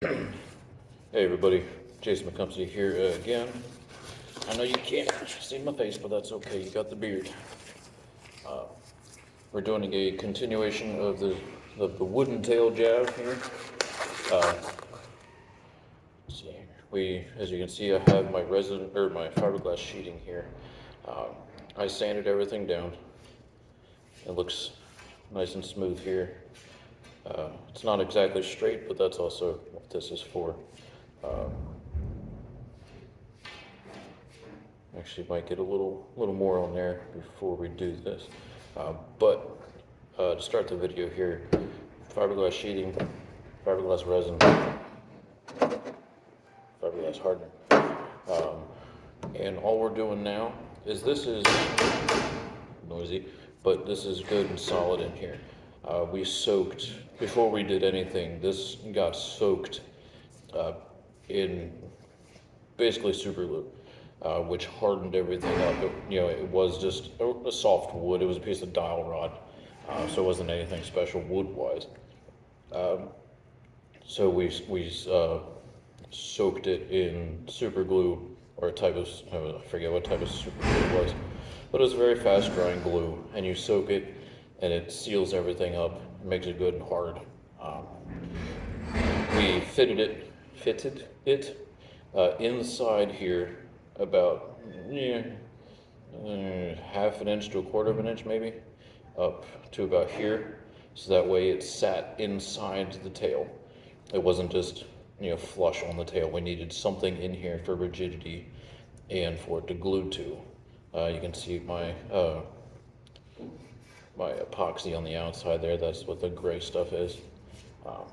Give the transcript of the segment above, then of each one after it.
Hey everybody, Jason McCumpsey here again. I know you can't see my face, but that's okay, you got the beard. We're doing a continuation of the wooden tail jab here. Let's see, as you can see, I have my resin, or my fiberglass sheeting here. I sanded everything down. It looks nice and smooth here. It's not exactly straight, but that's also what this is for. Actually, might get a little more on there before we do this. To start the video here, fiberglass sheeting, fiberglass resin, fiberglass hardener. And all we're doing now is this is noisy, but this is good and solid in here. We soaked, before we did anything, this got soaked in basically super glue, which hardened everything up. It was just a soft wood. It was a piece of dial rod, so it wasn't anything special wood-wise. So we soaked it in super glue, or a type of, I forget what type of super glue it was, but it was very fast drying glue, and you soak it and it seals everything up, makes it good and hard. We fitted it inside here about half an inch to a quarter of an inch maybe, up to about here, so that way it sat inside the tail. It wasn't just flush on the tail. We needed something in here for rigidity and for it to glue to. You can see my my epoxy on the outside there. That's what the gray stuff is. I'm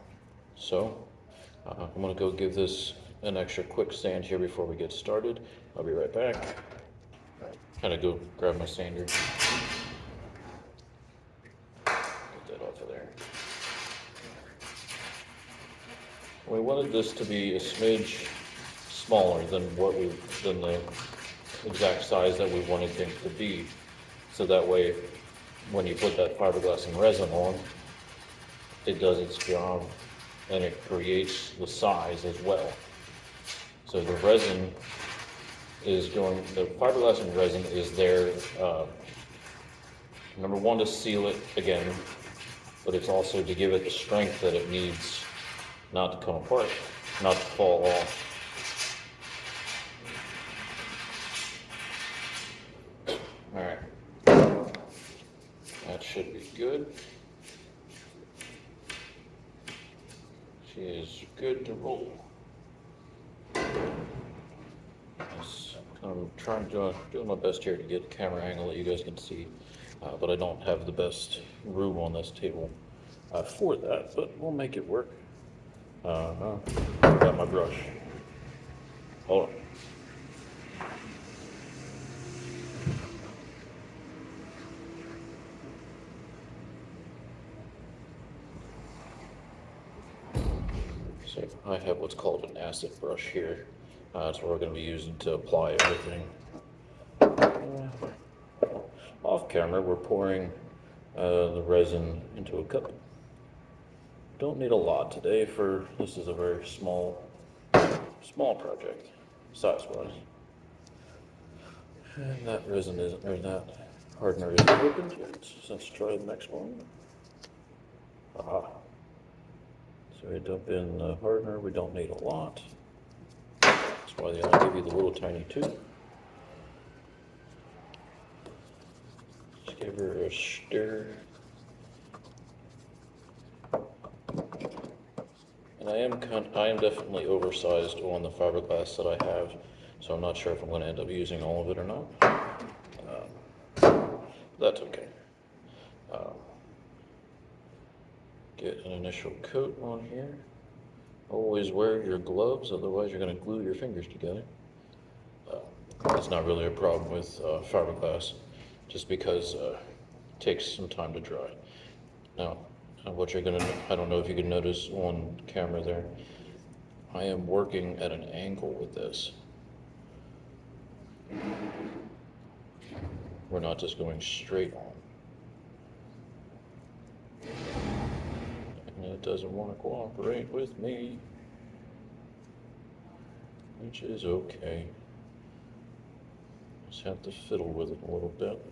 gonna go give this an extra quick sand here before we get started. I'll be right back. Gotta go grab my sander. Get that off of there. We wanted this to be a smidge smaller than the exact size that we wanted things to be. So that way, when you put that fiberglass and resin on, it does its job and it creates the size as well. So the fiberglass and resin is there, number one, to seal it again, but it's also to give it the strength that it needs not to come apart, not to fall off. All right, that should be good. She is good to roll. I'm doing my best here to get a camera angle that you guys can see, but I don't have the best room on this table for that, but we'll make it work. Got my brush. Hold on. So I have what's called an acid brush here. That's what we're going to be using to apply everything. Off camera, we're pouring the resin into a cup. Don't need a lot today this is a very small project, size-wise. And that that hardener isn't opened yet, so let's try the next one. So we dump in the hardener. We don't need a lot. That's why they only give you the little tiny tube. Just give her a stir. And I am definitely oversized on the fiberglass that I have, so I'm not sure if I'm going to end up using all of it or not. That's okay. Get an initial coat on here. Always wear your gloves, otherwise you're going to glue your fingers together. That's not really a problem with fiberglass, just because it takes some time to dry. Now, I don't know if you can notice on camera there, I am working at an angle with this. We're not just going straight on. And it doesn't want to cooperate with me. which is okay. Just have to fiddle with it a little bit.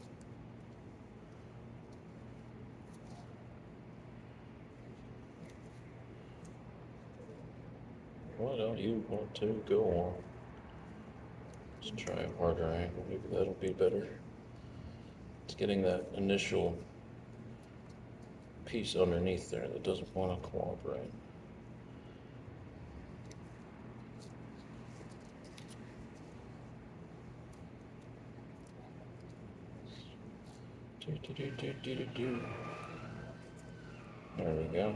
Why don't you want to go on? Let's try a harder angle, maybe that'll be better. It's getting that initial piece underneath there that doesn't want to cooperate. There we go.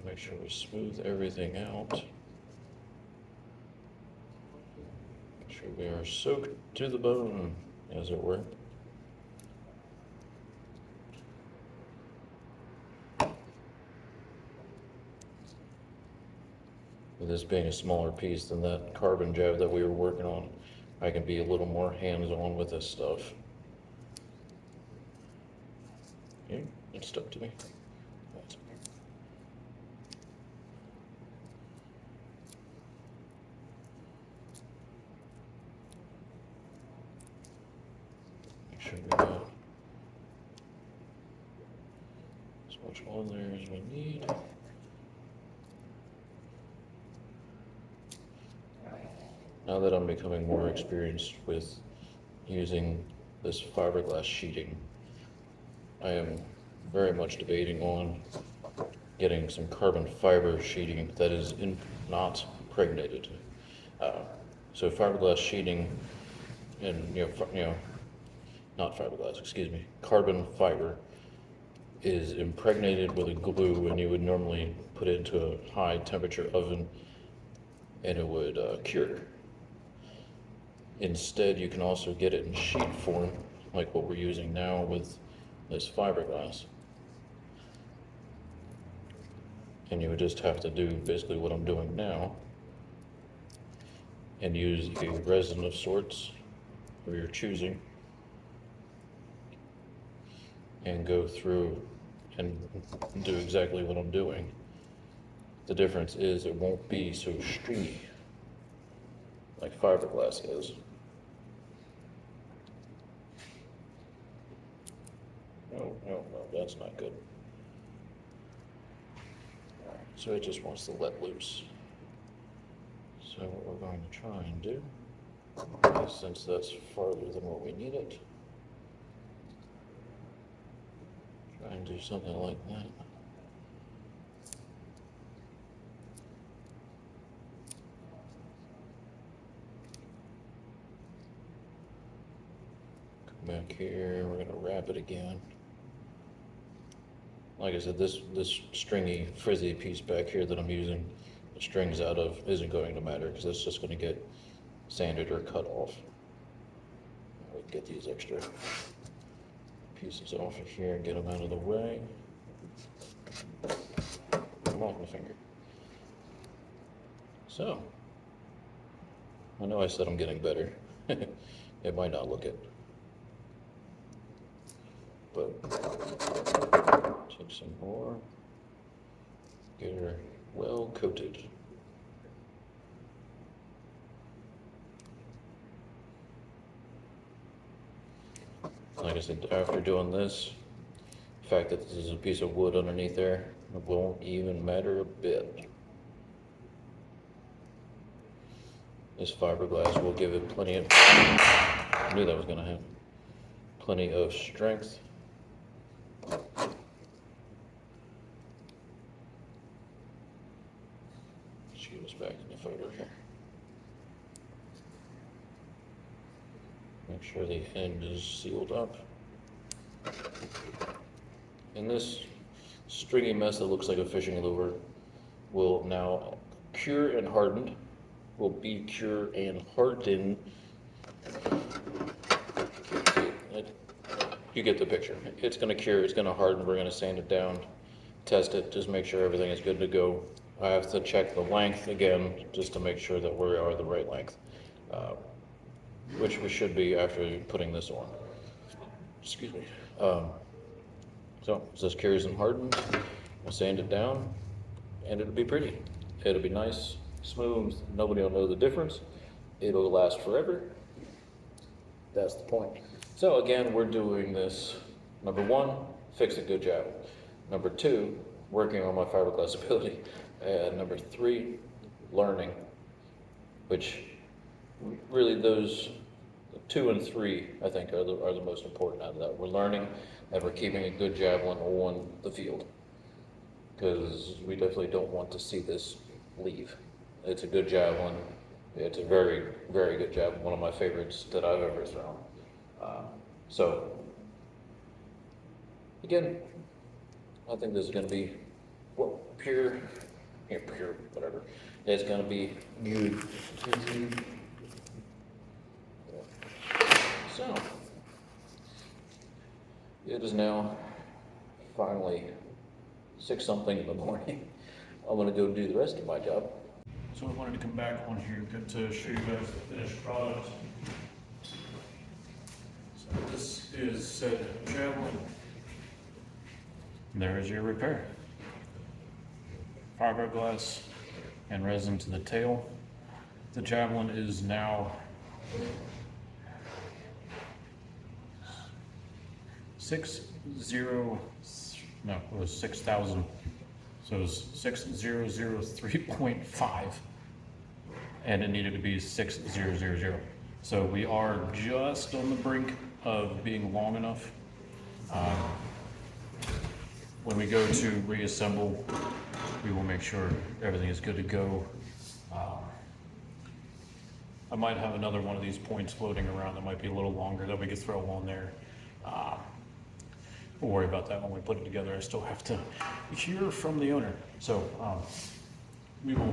Make sure we smooth everything out. Make sure we are soaked to the bone, as it were. With this being a smaller piece than that carbon job that we were working on, I can be a little more hands-on with this stuff. Okay, it stuck to me. That's okay. Make sure we got as much on there as we need. Now that I'm becoming more experienced with using this fiberglass sheeting, I am very much debating on getting some carbon fiber sheeting that is not impregnated. So fiberglass sheeting, and not fiberglass, excuse me, carbon fiber is impregnated with a glue, and you would normally put it into a high temperature oven and it would cure. Instead, you can also get it in sheet form, like what we're using now with this fiberglass. And you would just have to do basically what I'm doing now and use a resin of sorts of your choosing and go through and do exactly what I'm doing. The difference is it won't be so stringy like fiberglass is. No, that's not good. So it just wants to let loose. So what we're going to try and do, since that's farther than what we need it, try and do something like that. Come back here, we're going to wrap it again. Like I said, this stringy, frizzy piece back here that I'm using the strings out of isn't going to matter because it's just going to get sanded or cut off. We can get these extra pieces off of here and get them out of the way. Come on, my finger. So, I know I said I'm getting better. It might not look it. But take some more, get her well coated. Like I said, after doing this, the fact that this is a piece of wood underneath there, it won't even matter a bit. This fiberglass will give it plenty of, I knew that was going to happen, plenty of strength. Shoot us back in the photo here. Make sure the end is sealed up. And this stringy mess that looks like a fishing lure will now cure and harden. Will be cure and harden. You get the picture. It's going to cure, it's going to harden, we're going to sand it down, test it, just make sure everything is good to go. I have to check the length again, just to make sure that we are the right length, which we should be after putting this on. Excuse me. So as this cures and hardens, we'll sand it down and it'll be pretty. It'll be nice, smooth, nobody will know the difference. It'll last forever. That's the point. So again, we're doing this, number one, fix a good job. Number two, working on my fiberglass ability. And number three, learning, which really those 2 and 3, I think, are the most important out of that. We're learning and we're keeping a good javelin on the field, because we definitely don't want to see this leave. It's a good javelin. It's a very, very good javelin. One of my favorites that I've ever thrown. So, again, I think this is going to be, well, pure, whatever. It's going to be good. So, it is now finally 6-something in the morning. I'm going to go do the rest of my job. So I wanted to come back on here to show you guys the finished product. So this is said javelin. There is your repair. Fiberglass and resin to the tail. The javelin is now 6,000. So it was 6003.5, and it needed to be 6000. So we are just on the brink of being long enough. When we go to reassemble, we will make sure everything is good to go. I might have another one of these points floating around that might be a little longer that we could throw on there. We'll worry about that when we put it together. I still have to hear from the owner. So we will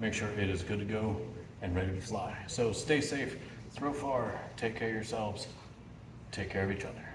make sure it is good to go and ready to fly. So stay safe, throw far, take care of yourselves, take care of each other.